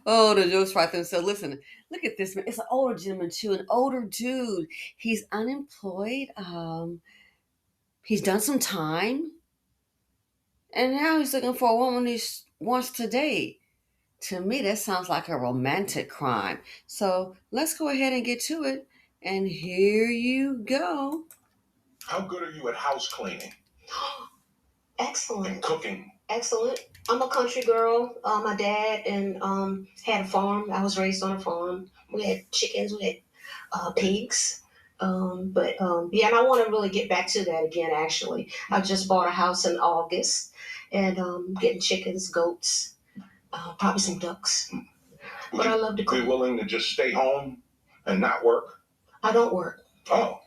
Oh, the jokes right there. So listen, look at this man. It's an older gentleman too, an older dude. He's unemployed. He's done some time, and now he's looking for a woman he wants to date. To me, that sounds like a romantic crime. So let's go ahead and get to it. And here you go. How good are you at house cleaning and Excellent. cooking? Excellent. I'm a country girl. My dad and had a farm. I was raised on a farm. We had chickens. We had pigs. But yeah, and I want to really get back to that again. Actually, I just bought a house in August, and getting chickens, goats, probably some ducks. Would But I you love to be cook. willing to just stay home and not work? I don't work. Oh,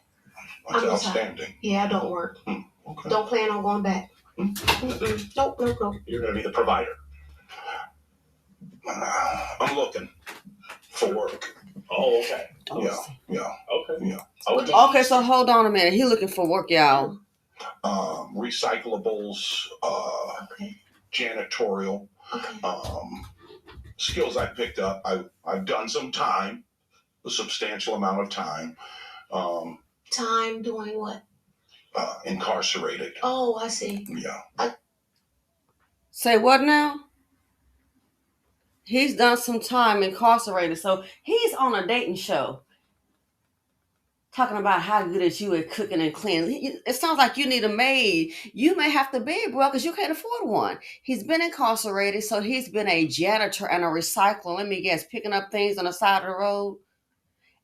that's I'm retired. outstanding. Yeah, I don't work. Okay. Don't plan on going back. Mm-mm. Nope, nope, nope. You're going to be the provider. I'm looking for work. Oh, okay. Yeah, yeah. Okay. Yeah. What Okay, so hold on a minute. He looking for work, y'all. Recyclables, Okay. janitorial, Okay. skills I picked up. I've done some time, a substantial amount of time. Time doing what? Incarcerated. Oh, I see. Yeah. Say what now? He's done some time incarcerated, so he's on a dating show talking about how good is you at cooking and cleaning. It sounds like you need a maid. You may have to beg, bro, because you can't afford one. He's been incarcerated, so he's been a janitor and a recycler. Let me guess, picking up things on the side of the road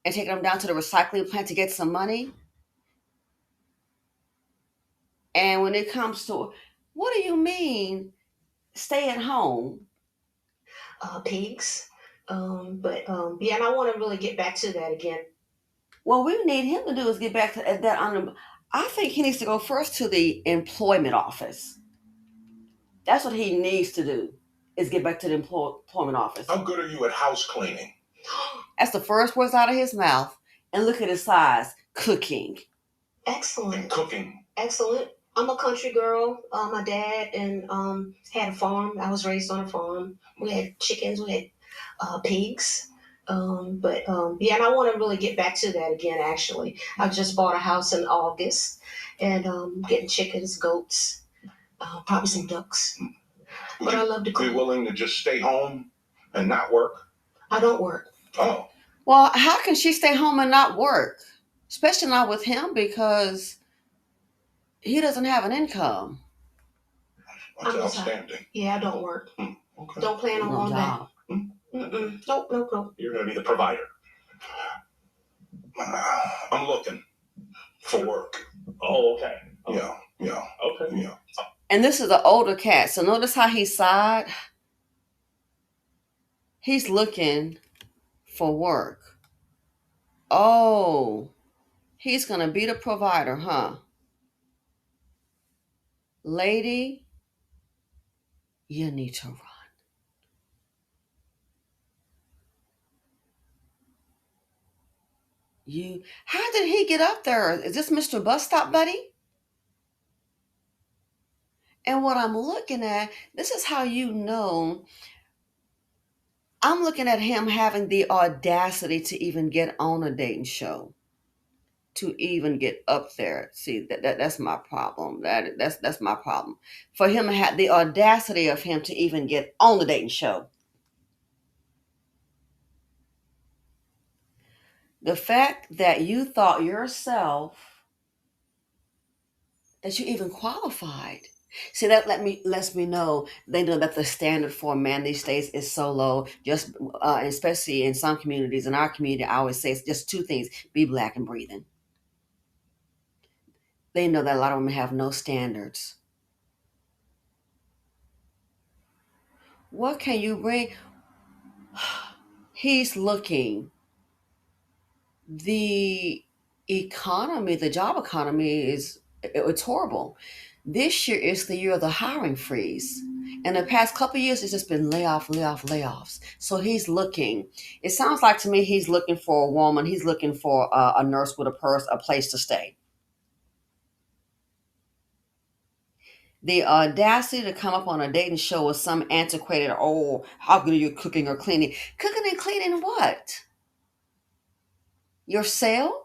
and taking them down to the recycling plant to get some money. And when it comes to, what do you mean, stay at home? Pigs. But yeah, and I want to really get back to that again. What we need him to do is get back to that. I think he needs to go first to the employment office. That's what he needs to do, is get back to the employment office. How good are you at house cleaning? That's the first words out of his mouth. And look at his size, cooking. Excellent. And cooking. Excellent. I'm a country girl. My dad and had a farm. I was raised on a farm. We had chickens. We had pigs. But yeah, and I want to really get back to that again. Actually, I just bought a house in August, and getting chickens, goats, probably some ducks. Would But I you love to be cook. willing to just stay home and not work? I don't work. Oh. Well, how can she stay home and not work? Especially not with him, because he doesn't have an income. That's I'm retired. outstanding. Yeah, I don't work. Okay. Don't plan on No going back. job. Nope, nope, nope. You're going to be the provider. I'm looking for work. Oh, okay. Yeah, yeah. Okay. Yeah. And this is an older cat, so notice how he sighed. He's looking for work. Oh, he's going to be the provider, huh? Lady, you need to run. How did he get up there? Is this Mr. Bus Stop Buddy? And what I'm looking at, this is how you know. I'm looking at him having the audacity to even get on a dating show, to even get up there. See, that's my problem. That's my problem. For him to have the audacity of him to even get on the dating show. The fact that you thought yourself that you even qualified. See, that lets me know they know that the standard for a man these days is so low. Just especially in some communities, in our community, I always say it's just two things: be black and breathing. They know that a lot of women have no standards. What can you bring? He's looking. The economy, the job economy it's horrible. This year is the year of the hiring freeze. In the past couple of years, it's just been layoffs. So he's looking. It sounds like to me he's looking for a woman. He's looking for a nurse with a purse, a place to stay. The audacity to come up on a dating show with some antiquated, oh, how good are you cooking or cleaning? Cooking and cleaning what? Your sale?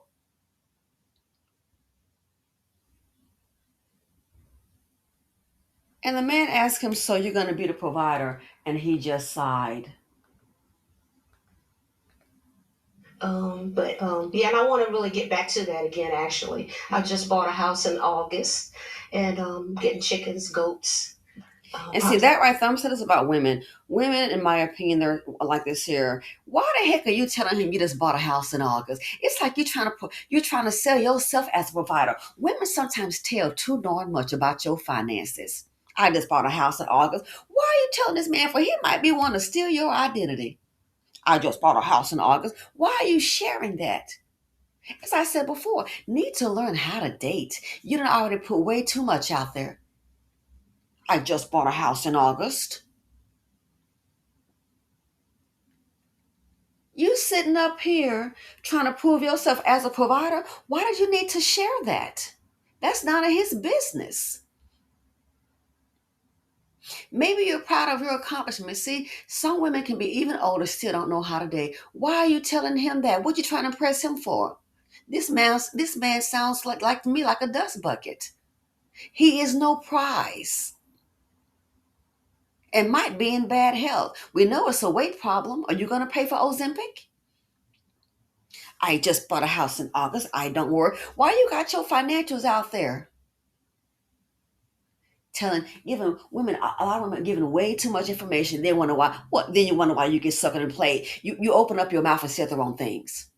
And the man asked him, so you're going to be the provider? And he just sighed. Yeah, and I want to really get back to that again. Actually, I just bought a house in August, and getting chickens, goats. And see, Probably that right there, I'm saying this about women. Women, in my opinion, they're like this here. Why the heck are you telling him you just bought a house in August? It's like you're trying to sell yourself as a provider. Women sometimes tell too darn much about your finances. I just bought a house in August. Why are you telling this man? For he might be wanting to steal your identity. I just bought a house in August. Why are you sharing that? As I said before, need to learn how to date. You done already put way too much out there. I just bought a house in August. You sitting up here trying to prove yourself as a provider. Why did you need to share that? That's none of his business. Maybe you're proud of your accomplishments. See, some women can be even older, still don't know how to date. Why are you telling him that? What you trying to impress him for? This man sounds like to me like a dust bucket. He is no prize and might be in bad health. We know it's a weight problem. Are you going to pay for Ozempic? I just bought a house in August. I don't worry. Why you got your financials out there? Giving women, a lot of women are giving way too much information. They wonder why. What? Then you wonder why you get suckered and played. You open up your mouth and say the wrong things.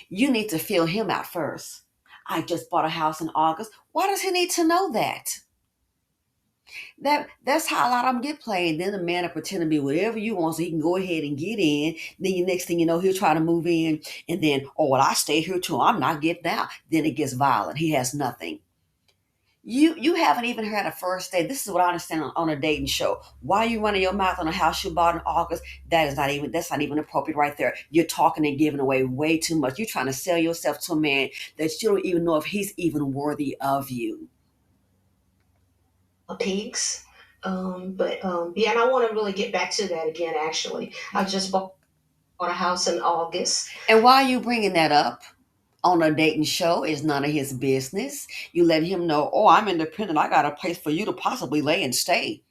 You need to feel him out first. I just bought a house in August. Why does he need to know that? That's how a lot of them get played. Then the man will pretend to be whatever you want so he can go ahead and get in. Then the next thing you know, he'll try to move in. And then, oh, well, I stay here too. I'm not getting out. Then it gets violent. He has nothing. You haven't even had a first date. This is what I understand on a dating show. Why are you running your mouth on a house you bought in August? That's not even appropriate right there. You're talking and giving away way too much. You're trying to sell yourself to a man that you don't even know if he's even worthy of you. pigs. Yeah, and I want to really get back to that again. Actually, I just bought a house in August. And why are you bringing that up? On a dating show is none of his business. You let him know, oh, I'm independent. I got a place for you to possibly lay and stay.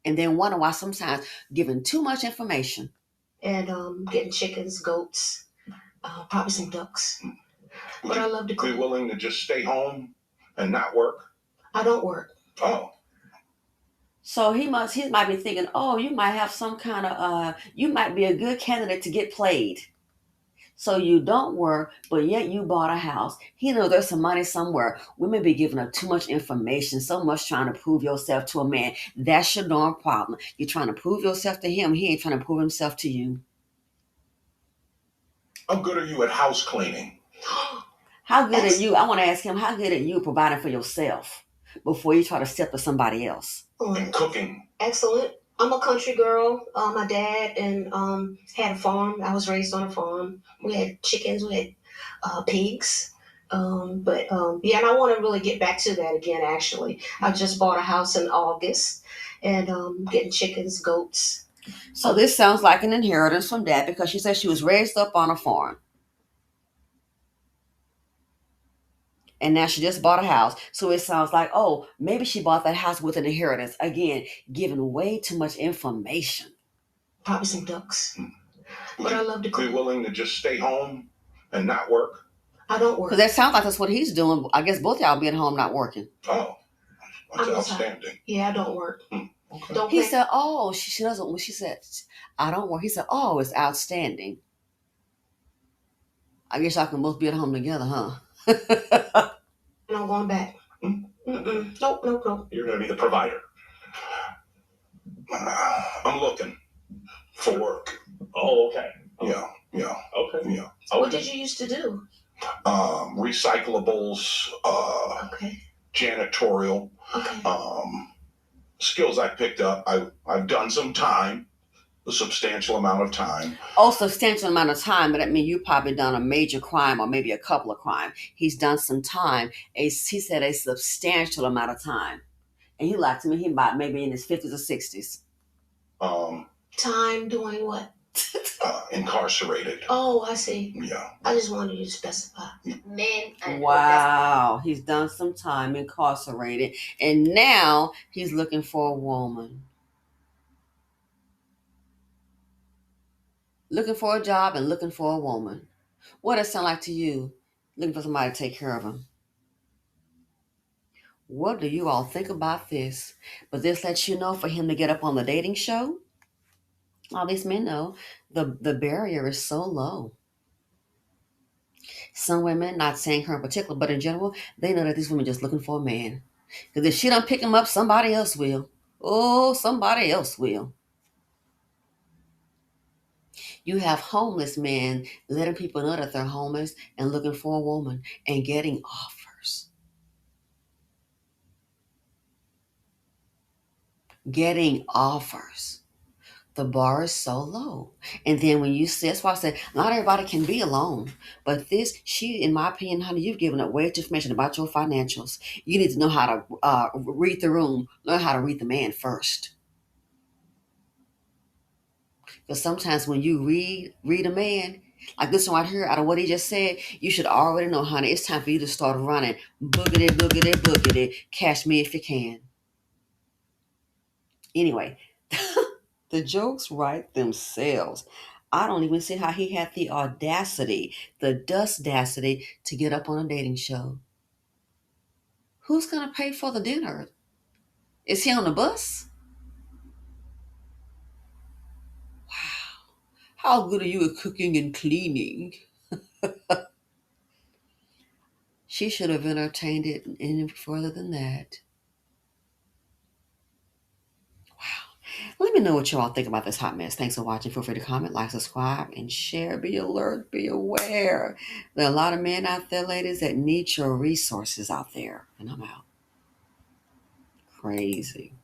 And then wonder why sometimes giving too much information. And getting chickens, goats, probably some ducks. But I love to cook. Be willing to just stay home and not work? I don't work. Oh. So he might be thinking, oh, you might have some kind of you might be a good candidate to get played. So you don't work, but yet you bought a house. He knows there's some money somewhere. Women be giving up too much information, so much trying to prove yourself to a man. That's your darn problem. You're trying to prove yourself to him. He ain't trying to prove himself to you. How good are you at house cleaning? How good are you? I want to ask him, how good are you providing for yourself before you try to step to somebody else? And cooking. Excellent. I'm a country girl. My dad and had a farm. I was raised on a farm. We had chickens. We had pigs. Yeah, and I want to really get back to that again. Actually, I just bought a house in August, and getting chickens, goats. So this sounds like an inheritance from dad because she said she was raised up on a farm. And now she just bought a house. So it sounds like, oh, maybe she bought that house with an inheritance. Again, giving way too much information. Probably some ducks. But I love to cook. Be willing to just stay home and not work? I don't work. Because that sounds like that's what he's doing. I guess both y'all being home not working. Oh, that's outstanding. Yeah, I don't work. Okay. Don't he said, oh, she doesn't. When she said, I don't work. He said, oh, it's outstanding. I guess y'all can both be at home together, huh? And I'm going back. Nope. You're going to be the provider. I'm looking for work. Oh, okay. Yeah. Okay. Yeah. Okay. What did you used to do? Recyclables. Okay. Janitorial. Okay. Skills I picked up. I've done some time. A substantial amount of time. Oh, substantial amount of time, but that means you probably done a major crime or maybe a couple of crimes. He's done some time. He said a substantial amount of time. And he lied to me. He about maybe in his 50s or 60s. Um, Time doing what? Incarcerated. Oh, I see. Yeah. I just wanted you to specify. Men. Wow. He's done some time incarcerated. And now he's looking for a woman. Looking for a job and looking for a woman. What does it sound like to you? Looking for somebody to take care of him. What do you all think about this? But this lets you know for him to get up on the dating show, all these men know the barrier is so low. Some women, not saying her in particular, but in general, they know that these women just looking for a man. Because if she don't pick him up, somebody else will. Oh, somebody else will. You have homeless men letting people know that they're homeless and looking for a woman and getting offers. Getting offers. The bar is so low. And then when you see, that's why I said not everybody can be alone. But this, in my opinion, honey, you've given away too information about your financials. You need to know how to read the room, learn how to read the man first. Because sometimes when you read a man, like this one right here, out of what he just said, you should already know, honey, it's time for you to start running. Boogity, boogity, boogity. Catch me if you can. Anyway, the jokes write themselves. I don't even see how he had the audacity, the dustacity to get up on a dating show. Who's going to pay for the dinner? Is he on the bus? How good are you at cooking and cleaning? She should have entertained it any further than that. Let me know what you all think about this hot mess. Thanks for watching. Feel free to comment, like, subscribe, and share. Be alert, be aware. There are a lot of men out there, ladies, that need your resources out there. And I'm out. Crazy.